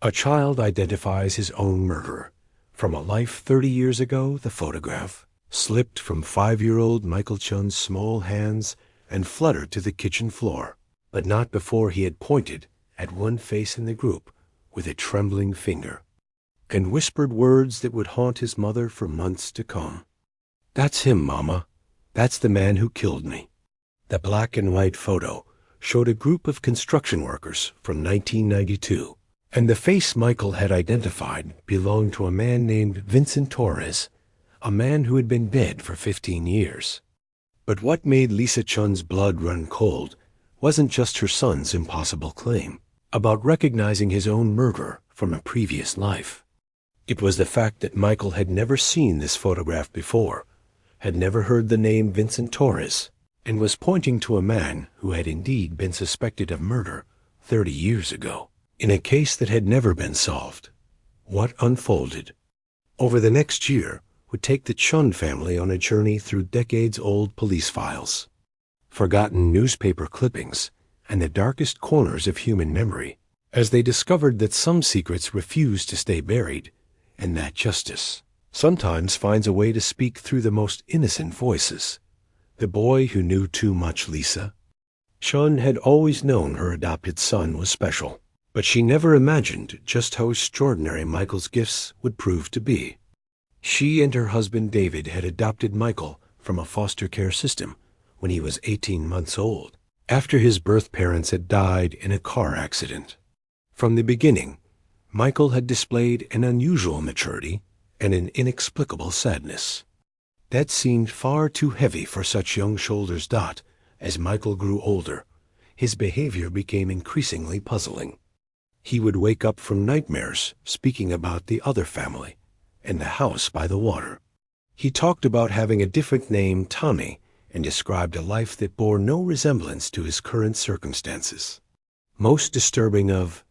A child identifies his own murderer. From a life 30 years ago, the photograph slipped from 5-year-old Michael Chun's small hands and fluttered to the kitchen floor, but not before he had pointed at one face in the group with a trembling finger and whispered words that would haunt his mother for months to come. "That's him, Mama. That's the man who killed me." The black and white photo showed a group of construction workers from 1992, and the face Michael had identified belonged to a man named Vincent Torres, a man who had been dead for 15 years. But what made Lisa Chun's blood run cold wasn't just her son's impossible claim about recognizing his own murderer from a previous life. It was the fact that Michael had never seen this photograph before, had never heard the name Vincent Torres, and was pointing to a man who had indeed been suspected of murder 30 years ago, in a case that had never been solved. What unfolded over the next year would take the Chun family on a journey through decades-old police files, forgotten newspaper clippings, and the darkest corners of human memory, as they discovered that some secrets refuse to stay buried, and that justice sometimes finds a way to speak through the most innocent voices. The boy who knew too much Lisa. Chun had always known her adopted son was special, but she never imagined just how extraordinary Michael's gifts would prove to be. She and her husband David had adopted Michael from a foster care system when he was 18 months old, after his birth parents had died in a car accident. From the beginning, Michael had displayed an unusual maturity and an inexplicable sadness that seemed far too heavy for such young shoulders. As Michael grew older, his behavior became increasingly puzzling. He would wake up from nightmares speaking about the other family and the house by the water. He talked about having a different name, Tommy, and described a life that bore no resemblance to his current circumstances. Most disturbing of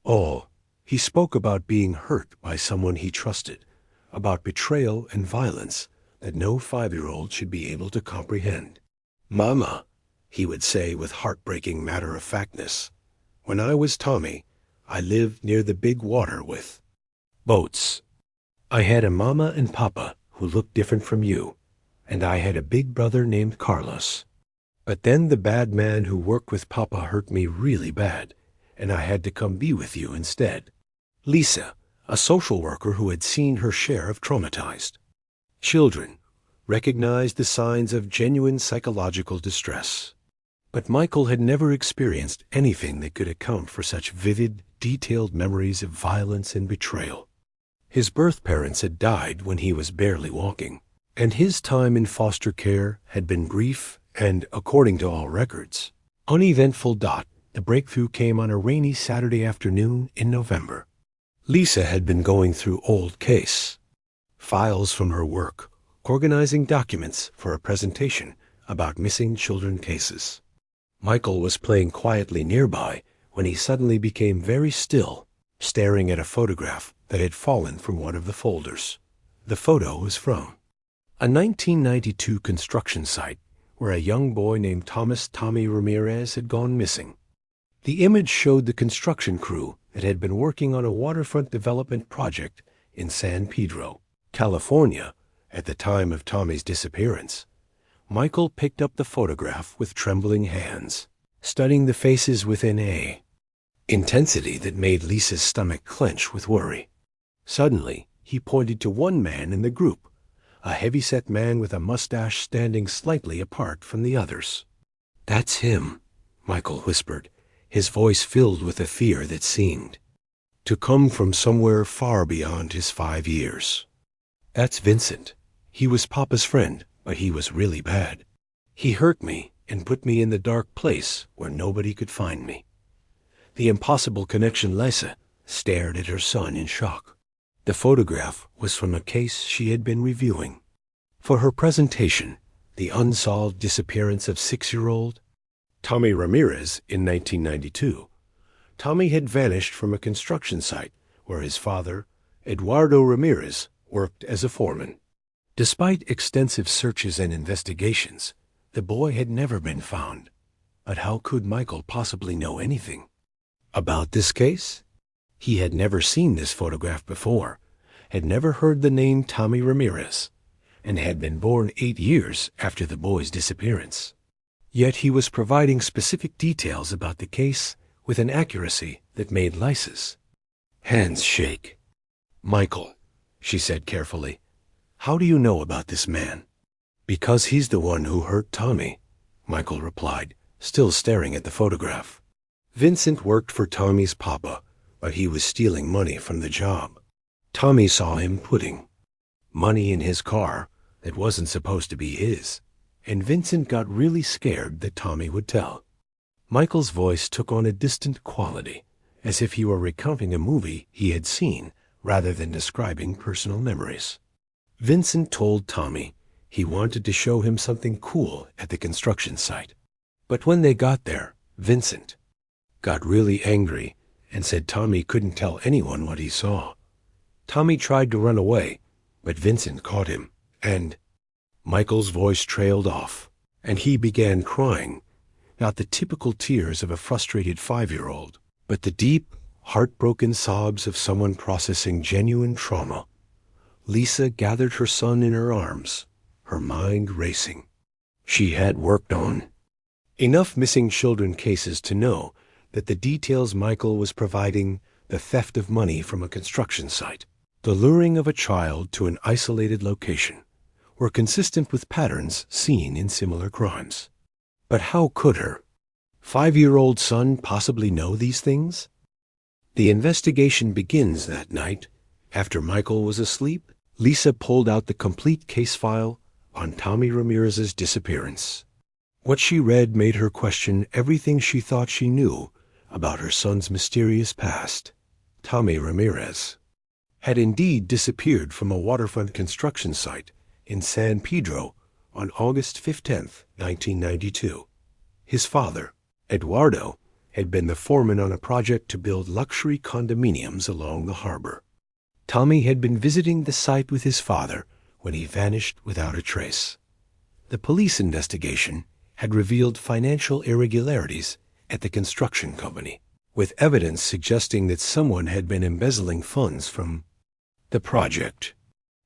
all, he spoke about being hurt by someone he trusted, about betrayal and violence that no 5-year-old should be able to comprehend. "Mama," he would say with heartbreaking matter-of-factness, "when I was Tommy, I lived near the big water with boats. I had a mama and papa who looked different from you, and I had a big brother named Carlos. But then the bad man who worked with papa hurt me really bad, and I had to come be with you instead." Lisa, a social worker who had seen her share of traumatized children, recognized the signs of genuine psychological distress. But Michael had never experienced anything that could account for such vivid, detailed memories of violence and betrayal. His birth parents had died when he was barely walking, and his time in foster care had been brief and, according to all records, uneventful. The breakthrough came on a rainy Saturday afternoon in November. Lisa had been going through old case files from her work, organizing documents for a presentation about missing children cases. Michael was playing quietly nearby when he suddenly became very still, staring at a photograph that had fallen from one of the folders. The photo was from a 1992 construction site where a young boy named Tommy Ramirez had gone missing. The image showed the construction crew that had been working on a waterfront development project in San Pedro, California, at the time of Tommy's disappearance. Michael picked up the photograph with trembling hands, studying the faces within a intensity that made Lisa's stomach clench with worry. Suddenly, he pointed to one man in the group, a heavy-set man with a mustache standing slightly apart from the others. "That's him," Michael whispered, his voice filled with a fear that seemed to come from somewhere far beyond his 5 years. "That's Vincent. He was Papa's friend, but he was really bad. He hurt me and put me in the dark place where nobody could find me." The impossible connection. Lisa stared at her son in shock. The photograph was from a case she had been reviewing for her presentation, The Unsolved Disappearance of 6-year-old Tommy Ramirez in 1992. Tommy had vanished from a construction site where his father, Eduardo Ramirez, worked as a foreman. Despite extensive searches and investigations, the boy had never been found. But how could Michael possibly know anything about this case? He had never seen this photograph before, had never heard the name Tommy Ramirez, and had been born 8 years after the boy's disappearance. Yet he was providing specific details about the case with an accuracy that made Lisa's hands shake. "Michael," she said carefully, "how do you know about this man?" "Because he's the one who hurt Tommy," Michael replied, still staring at the photograph. Vincent worked for Tommy's papa, but he was stealing money from the job. Tommy saw him putting money in his car that wasn't supposed to be his, and Vincent got really scared that Tommy would tell. Michael's voice took on a distant quality, as if he were recounting a movie he had seen rather than describing personal memories. Vincent told Tommy he wanted to show him something cool at the construction site. But when they got there, Vincent got really angry and said Tommy couldn't tell anyone what he saw. Tommy tried to run away, but Vincent caught him, and Michael's voice trailed off, and he began crying, not the typical tears of a frustrated 5-year-old, but the deep, heartbroken sobs of someone processing genuine trauma. Lisa gathered her son in her arms, her mind racing. She had worked on enough missing children cases to know that the details Michael was providing, the theft of money from a construction site, the luring of a child to an isolated location, were consistent with patterns seen in similar crimes. But how could her 5-year-old son possibly know these things? The investigation begins that night. After Michael was asleep, Lisa pulled out the complete case file on Tommy Ramirez's disappearance. What she read made her question everything she thought she knew about her son's mysterious past. Tommy Ramirez had indeed disappeared from a waterfront construction site in San Pedro on August 15, 1992. His father, Eduardo, had been the foreman on a project to build luxury condominiums along the harbor. Tommy had been visiting the site with his father when he vanished without a trace. The police investigation had revealed financial irregularities at the construction company, with evidence suggesting that someone had been embezzling funds from the project.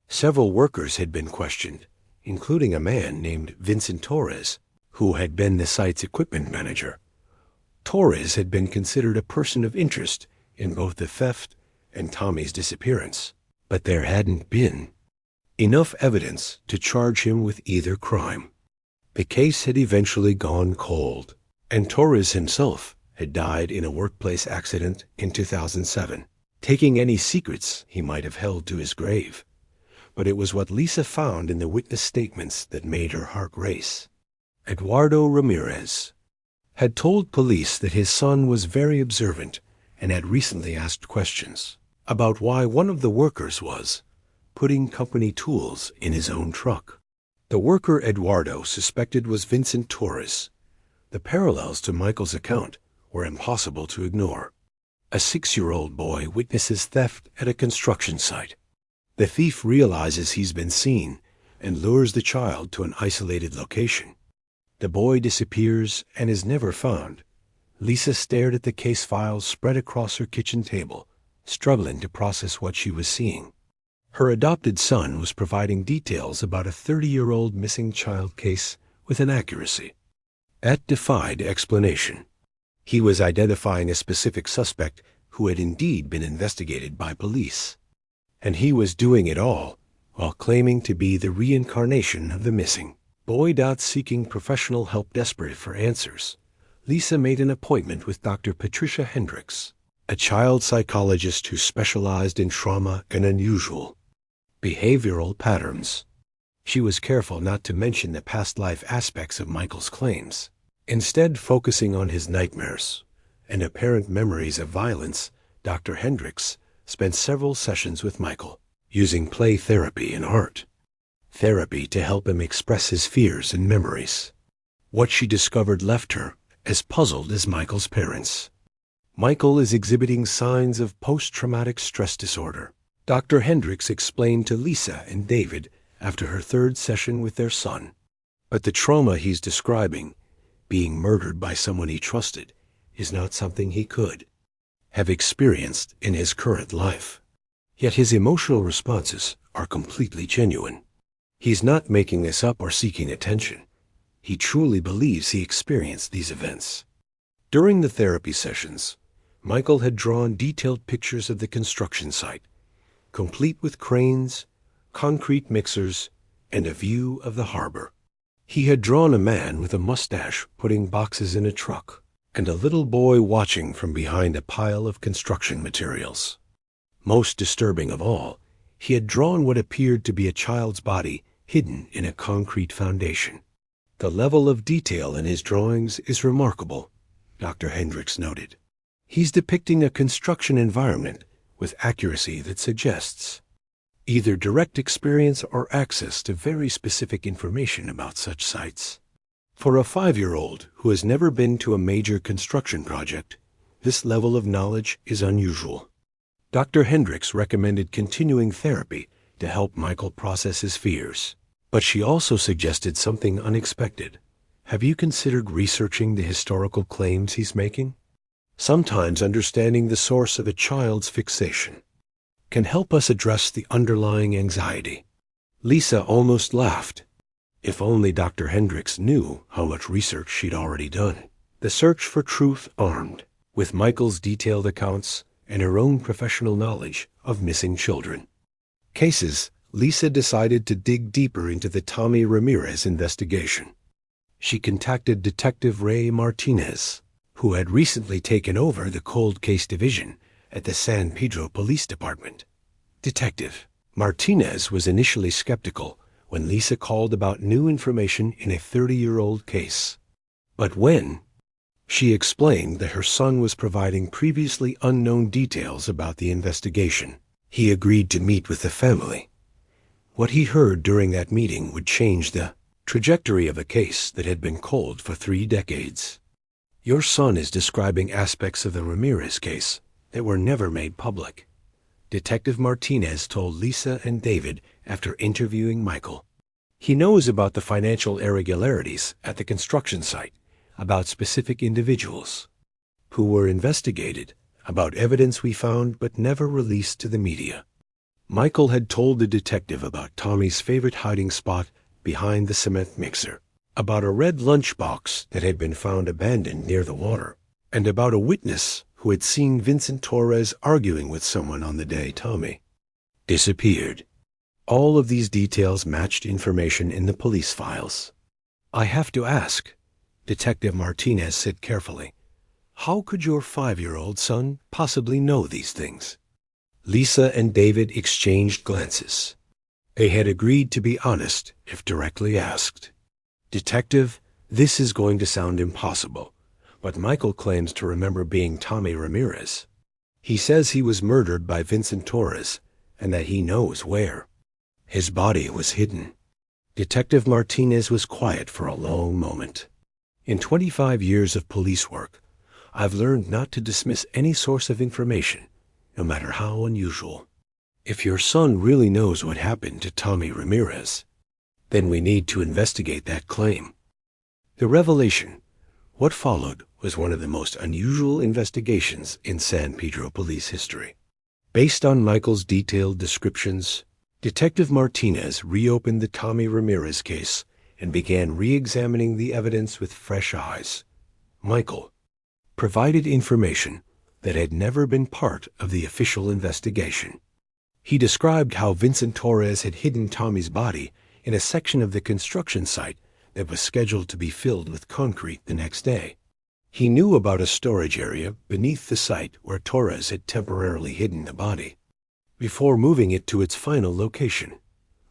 Several workers had been questioned, including a man named Vincent Torres, who had been the site's equipment manager. Torres had been considered a person of interest in both the theft and Tommy's disappearance, but there hadn't been enough evidence to charge him with either crime. The case had eventually gone cold, and Torres himself had died in a workplace accident in 2007, taking any secrets he might have held to his grave. But it was what Lisa found in the witness statements that made her heart race. Eduardo Ramirez had told police that his son was very observant and had recently asked questions about why one of the workers was putting company tools in his own truck. The worker Eduardo suspected was Vincent Torres. The parallels to Michael's account were impossible to ignore. A 6-year-old boy witnesses theft at a construction site. The thief realizes he's been seen and lures the child to an isolated location. The boy disappears and is never found. Lisa stared at the case files spread across her kitchen table, struggling to process what she was seeing. Her adopted son was providing details about a 30-year-old missing child case with an accuracy that defied explanation. He was identifying a specific suspect who had indeed been investigated by police. And he was doing it all while claiming to be the reincarnation of the missing boy. Seeking professional help, desperate for answers, Lisa made an appointment with Dr. Patricia Hendricks, a child psychologist who specialized in trauma and unusual behavioral patterns. She was careful not to mention the past life aspects of Michael's claims, instead focusing on his nightmares and apparent memories of violence. Dr. Hendricks spent several sessions with Michael, using play therapy and art therapy to help him express his fears and memories. What she discovered left her as puzzled as Michael's parents. Michael is exhibiting signs of post-traumatic stress disorder, Dr. Hendricks explained to Lisa and David after her 3rd session with their son. But the trauma he's describing, being murdered by someone he trusted, is not something he could have experienced in his current life. Yet his emotional responses are completely genuine. He's not making this up or seeking attention. He truly believes he experienced these events. During the therapy sessions, Michael had drawn detailed pictures of the construction site, complete with cranes, concrete mixers, and a view of the harbor. He had drawn a man with a mustache putting boxes in a truck, and a little boy watching from behind a pile of construction materials. Most disturbing of all, he had drawn what appeared to be a child's body hidden in a concrete foundation. The level of detail in his drawings is remarkable, Dr. Hendricks noted. He's depicting a construction environment with accuracy that suggests either direct experience or access to very specific information about such sites. For a 5-year-old who has never been to a major construction project, this level of knowledge is unusual. Dr. Hendricks recommended continuing therapy to help Michael process his fears. But she also suggested something unexpected. Have you considered researching the historical claims he's making? Sometimes understanding the source of a child's fixation can help us address the underlying anxiety. Lisa almost laughed. If only Dr. Hendricks knew how much research she'd already done. The search for truth armed with Michael's detailed accounts and her own professional knowledge of missing children cases, Lisa decided to dig deeper into the Tommy Ramirez investigation. She contacted Detective Ray Martinez, who had recently taken over the cold case division at the San Pedro Police Department. Detective Martinez was initially skeptical when Lisa called about new information in a 30-year-old case. But when she explained that her son was providing previously unknown details about the investigation, he agreed to meet with the family. What he heard during that meeting would change the trajectory of a case that had been cold for 3 decades. Your son is describing aspects of the Ramirez case that were never made public, Detective Martinez told Lisa and David after interviewing Michael. He knows about the financial irregularities at the construction site, about specific individuals who were investigated, about evidence we found but never released to the media. Michael had told the detective about Tommy's favorite hiding spot behind the cement mixer, about a red lunchbox that had been found abandoned near the water, and about a witness who had seen Vincent Torres arguing with someone on the day Tommy disappeared. All of these details matched information in the police files. I have to ask, Detective Martinez said carefully, how could your 5-year-old son possibly know these things? Lisa and David exchanged glances. They had agreed to be honest if directly asked. Detective, this is going to sound impossible, but Michael claims to remember being Tommy Ramirez. He says he was murdered by Vincent Torres and that he knows where. His body was hidden. Detective Martinez was quiet for a long moment. In 25 years of police work, I've learned not to dismiss any source of information, no matter how unusual. If your son really knows what happened to Tommy Ramirez, then we need to investigate that claim. The revelation, what followed, was one of the most unusual investigations in San Pedro police history. Based on Michael's detailed descriptions, Detective Martinez reopened the Tommy Ramirez case and began re-examining the evidence with fresh eyes. Michael provided information that had never been part of the official investigation. He described how Vincent Torres had hidden Tommy's body in a section of the construction site that was scheduled to be filled with concrete the next day. He knew about a storage area beneath the site where Torres had temporarily hidden the body, before moving it to its final location.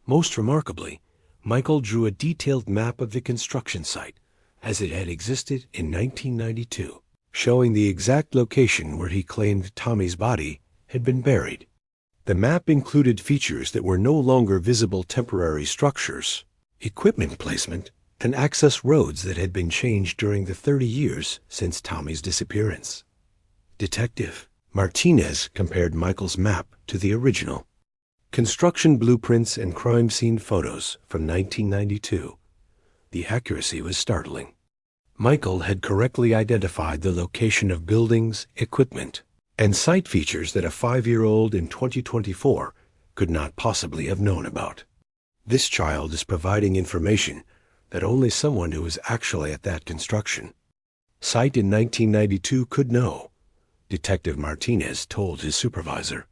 Most remarkably, Michael drew a detailed map of the construction site as it had existed in 1992, showing the exact location where he claimed Tommy's body had been buried. The map included features that were no longer visible temporary structures, equipment placement, and access roads that had been changed during the 30 years since Tommy's disappearance. Detective Martinez compared Michael's map to the original. Construction blueprints and crime scene photos from 1992. The accuracy was startling. Michael had correctly identified the location of buildings, equipment, and site features that a 5-year-old in 2024 could not possibly have known about. This child is providing information that only someone who was actually at that construction site in 1992 could know, Detective Martinez told his supervisor.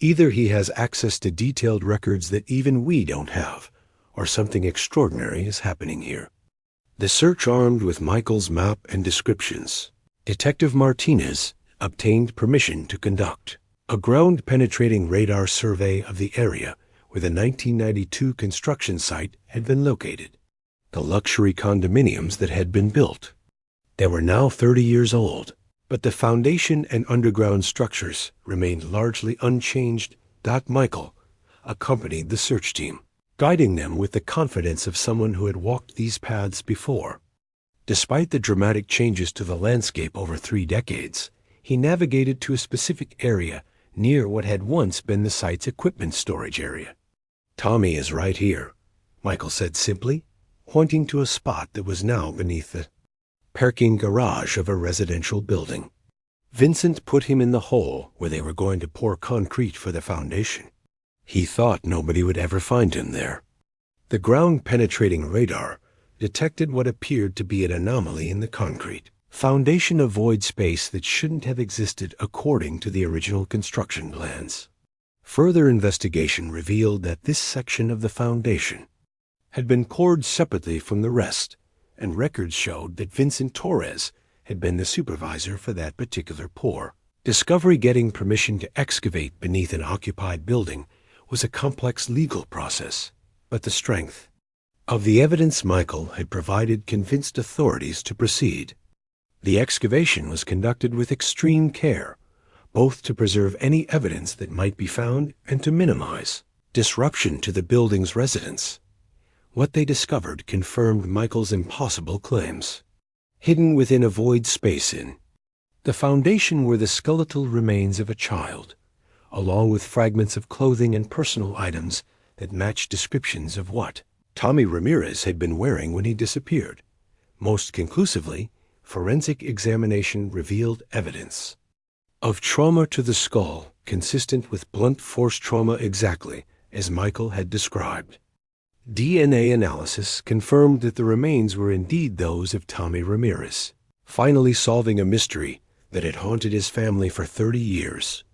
Either he has access to detailed records that even we don't have, or something extraordinary is happening here. The search armed with Michael's map and descriptions, Detective Martinez obtained permission to conduct a ground-penetrating radar survey of the area where the 1992 construction site had been located, the luxury condominiums that had been built. They were now 30 years old, but the foundation and underground structures remained largely unchanged. Michael accompanied the search team, guiding them with the confidence of someone who had walked these paths before. Despite the dramatic changes to the landscape over 3 decades, he navigated to a specific area near what had once been the site's equipment storage area. "Tommy is right here," Michael said simply, pointing to a spot that was now beneath the parking garage of a residential building. Vincent put him in the hole where they were going to pour concrete for the foundation. He thought nobody would ever find him there. The ground-penetrating radar detected what appeared to be an anomaly in the concrete foundation, a void space that shouldn't have existed according to the original construction plans. Further investigation revealed that this section of the foundation had been poured separately from the rest, and records showed that Vincent Torres had been the supervisor for that particular pour. Getting permission to excavate beneath an occupied building was a complex legal process, but the strength of the evidence Michael had provided convinced authorities to proceed. The excavation was conducted with extreme care, both to preserve any evidence that might be found and to minimize disruption to the building's residents. What they discovered confirmed Michael's impossible claims. Hidden within a void space in the foundation were the skeletal remains of a child, along with fragments of clothing and personal items that matched descriptions of what Tommy Ramirez had been wearing when he disappeared. Most conclusively, forensic examination revealed evidence of trauma to the skull consistent with blunt force trauma, exactly as Michael had described. DNA analysis confirmed that the remains were indeed those of Tommy Ramirez, finally solving a mystery that had haunted his family for 30 years.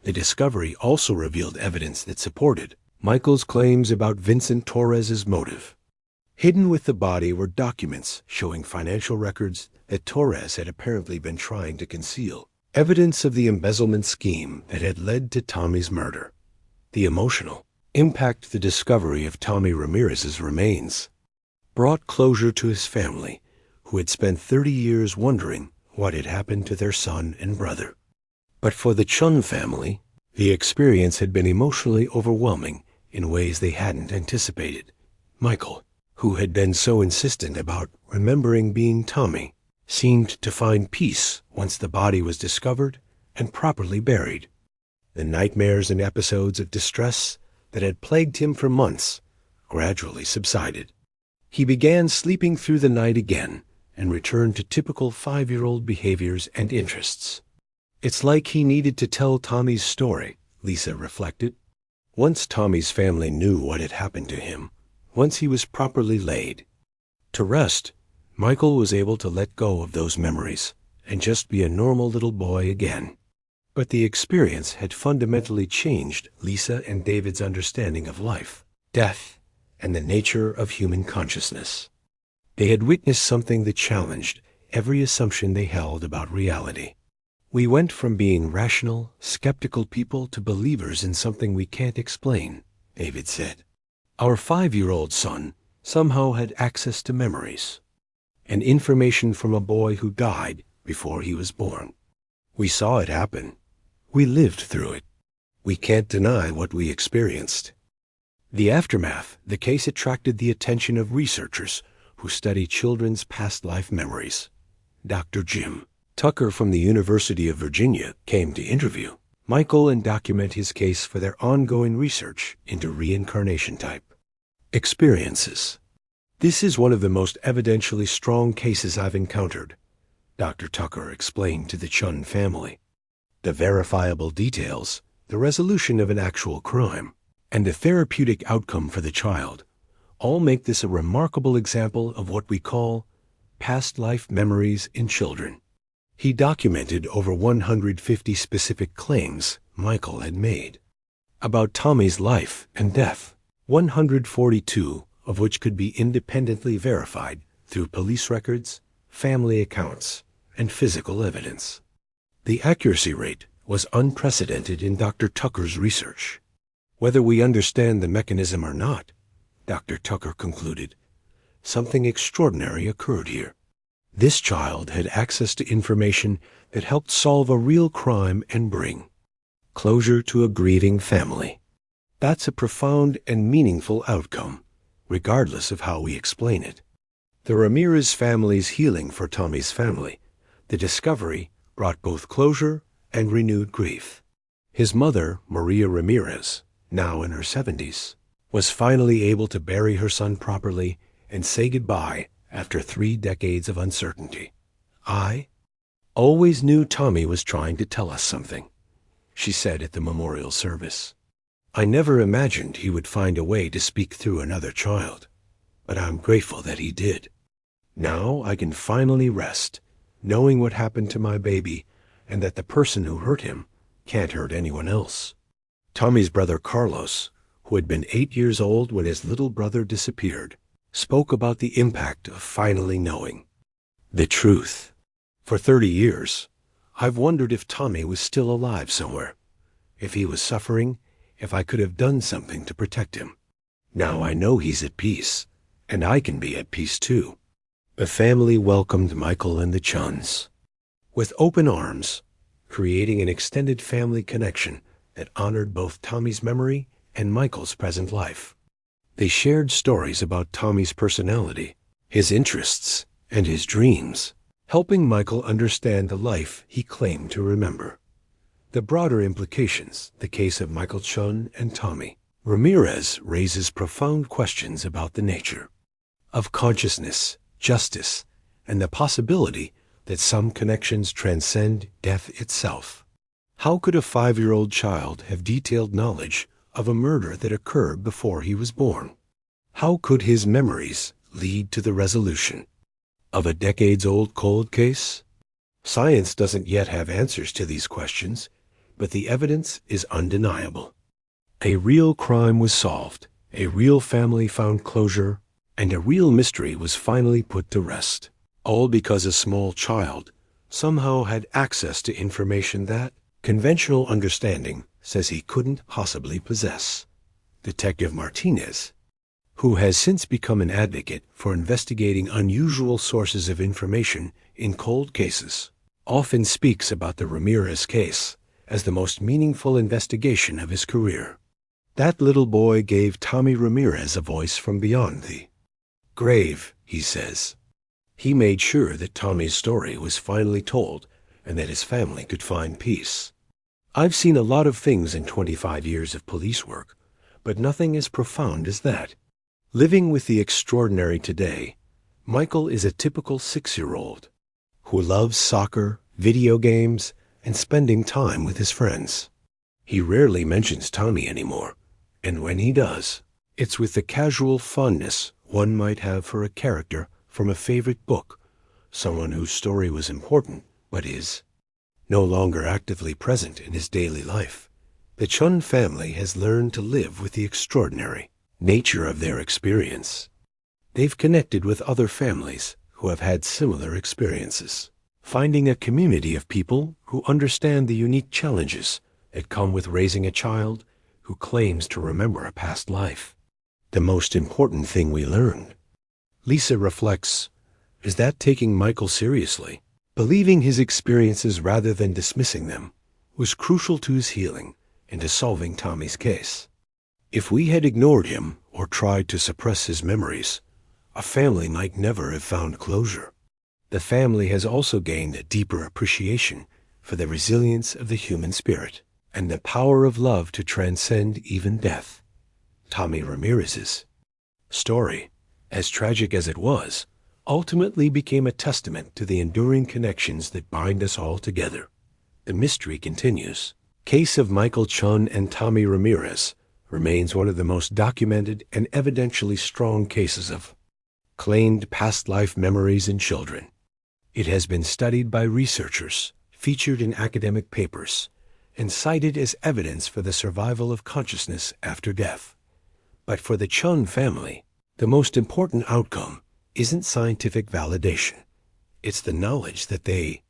The discovery also revealed evidence that supported Michael's claims about Vincent Torres's motive. Hidden with the body were documents showing financial records that Torres had apparently been trying to conceal, evidence of the embezzlement scheme that had led to Tommy's murder. The emotional impact the discovery of Tommy Ramirez's remains brought closure to his family, who had spent 30 years wondering what had happened to their son and brother. But for the Chun family, the experience had been emotionally overwhelming in ways they hadn't anticipated. Michael, who had been so insistent about remembering being Tommy, seemed to find peace once the body was discovered and properly buried. The nightmares and episodes of distress that had plagued him for months gradually subsided. He began sleeping through the night again and returned to typical 5-year-old behaviors and interests. It's like he needed to tell Tommy's story, Lisa reflected. Once Tommy's family knew what had happened to him, once he was properly laid to rest, Michael was able to let go of those memories and just be a normal little boy again. But the experience had fundamentally changed Lisa and David's understanding of life, death, and the nature of human consciousness. They had witnessed something that challenged every assumption they held about reality. "We went from being rational, skeptical people to believers in something we can't explain," David said. "Our 5-year-old son somehow had access to memories and information from a boy who died before he was born. We saw it happen. We lived through it. We can't deny what we experienced." The aftermath, the case attracted the attention of researchers who study children's past life memories. Dr. Jim Tucker from the University of Virginia came to interview Michael and document his case for their ongoing research into reincarnation type experiences. "This is one of the most evidentially strong cases I've encountered," Dr. Tucker explained to the Chun family. The verifiable details, the resolution of an actual crime, and the therapeutic outcome for the child all make this a remarkable example of what we call past life memories in children. He documented over 150 specific claims Michael had made about Tommy's life and death, 142 of which could be independently verified through police records, family accounts, and physical evidence. The accuracy rate was unprecedented in Dr. Tucker's research. Whether we understand the mechanism or not, Dr. Tucker concluded, something extraordinary occurred here. This child had access to information that helped solve a real crime and bring closure to a grieving family. That's a profound and meaningful outcome, regardless of how we explain it. The Ramirez family's healing for Tommy's family, the discovery brought both closure and renewed grief. His mother, Maria Ramirez, now in her 70s, was finally able to bury her son properly and say goodbye after 3 decades of uncertainty. I always knew Tommy was trying to tell us something, she said at the memorial service. I never imagined he would find a way to speak through another child, but I'm grateful that he did. Now I can finally rest, knowing what happened to my baby and that the person who hurt him can't hurt anyone else. Tommy's brother Carlos, who had been 8 years old when his little brother disappeared, spoke about the impact of finally knowing the truth. For 30 years, I've wondered if Tommy was still alive somewhere, if he was suffering, if I could have done something to protect him. Now I know he's at peace, and I can be at peace too. The family welcomed Michael and the Chuns with open arms, creating an extended family connection that honored both Tommy's memory and Michael's present life. They shared stories about Tommy's personality, his interests, and his dreams, helping Michael understand the life he claimed to remember. The broader implications, the case of Michael Chun and Tommy Ramirez, raises profound questions about the nature of consciousness, justice, and the possibility that some connections transcend death itself. How could a 5-year-old child have detailed knowledge of a murder that occurred before he was born? How could his memories lead to the resolution of a decades-old cold case? Science doesn't yet have answers to these questions, but the evidence is undeniable. A real crime was solved, a real family found closure, and a real mystery was finally put to rest, all because a small child somehow had access to information that conventional understanding says he couldn't possibly possess. Detective Martinez, who has since become an advocate for investigating unusual sources of information in cold cases, often speaks about the Ramirez case as the most meaningful investigation of his career. That little boy gave Tommy Ramirez a voice from beyond the grave, he says. He made sure that Tommy's story was finally told and that his family could find peace. I've seen a lot of things in 25 years of police work, but nothing as profound as that. Living with the extraordinary today, Michael is a typical 6-year-old who loves soccer, video games, and spending time with his friends. He rarely mentions Tommy anymore, and when he does, it's with the casual fondness one might have for a character from a favorite book, someone whose story was important but is no longer actively present in his daily life. The Chun family has learned to live with the extraordinary nature of their experience. They've connected with other families who have had similar experiences, finding a community of people who understand the unique challenges that come with raising a child who claims to remember a past life. The most important thing we learned, Lisa reflects, is that taking Michael seriously, believing his experiences rather than dismissing them, was crucial to his healing and to solving Tommy's case. If we had ignored him or tried to suppress his memories, a family might never have found closure. The family has also gained a deeper appreciation for the resilience of the human spirit and the power of love to transcend even death. Tommy Ramirez's story, as tragic as it was, ultimately became a testament to the enduring connections that bind us all together. The mystery continues. Case of Michael Chun and Tommy Ramirez remains one of the most documented and evidentially strong cases of claimed past life memories in children. It has been studied by researchers, featured in academic papers, and cited as evidence for the survival of consciousness after death. But for the Chun family, the most important outcome isn't scientific validation. It's the knowledge that they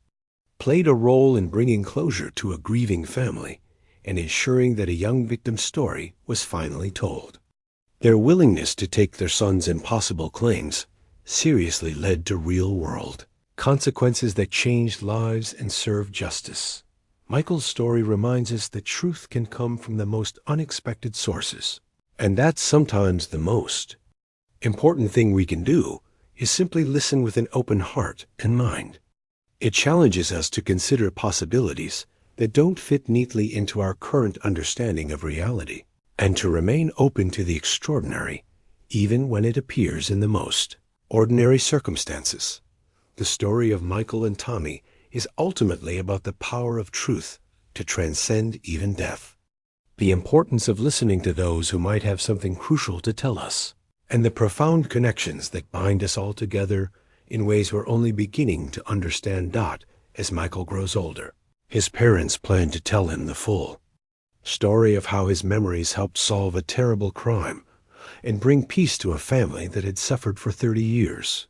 played a role in bringing closure to a grieving family and ensuring that a young victim's story was finally told. Their willingness to take their son's impossible claims seriously led to real-world consequences that changed lives and served justice. Michael's story reminds us that truth can come from the most unexpected sources, and that's sometimes the most important thing we can do is simply listen with an open heart and mind. It challenges us to consider possibilities that don't fit neatly into our current understanding of reality, and to remain open to the extraordinary, even when it appears in the most ordinary circumstances. The story of Michael and Tommy is ultimately about the power of truth to transcend even death, the importance of listening to those who might have something crucial to tell us, and the profound connections that bind us all together in ways we're only beginning to understand. As Michael grows older, his parents plan to tell him the full story of how his memories helped solve a terrible crime and bring peace to a family that had suffered for 30 years.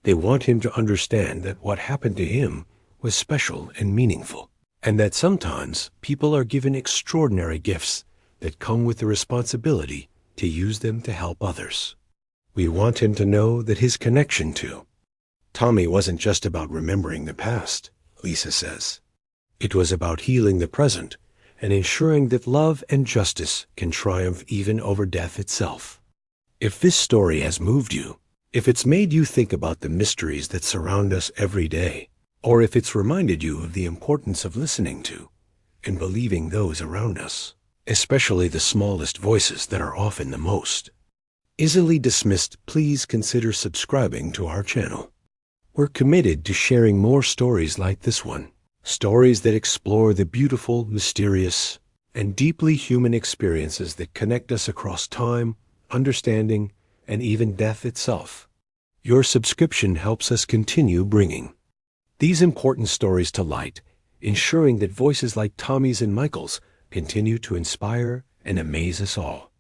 They want him to understand that what happened to him was special and meaningful, and that sometimes people are given extraordinary gifts that come with the responsibility to use them to help others. We want him to know that his connection to Tommy wasn't just about remembering the past, Lisa says. It was about healing the present and ensuring that love and justice can triumph even over death itself. If this story has moved you, if it's made you think about the mysteries that surround us every day, or if it's reminded you of the importance of listening to and believing those around us, especially the smallest voices that are often the most easily dismissed, please consider subscribing to our channel. We're committed to sharing more stories like this one, stories that explore the beautiful, mysterious, and deeply human experiences that connect us across time, understanding, and even death itself. Your subscription helps us continue bringing these important stories to light, ensuring that voices like Tommy's and Michael's continue to inspire and amaze us all.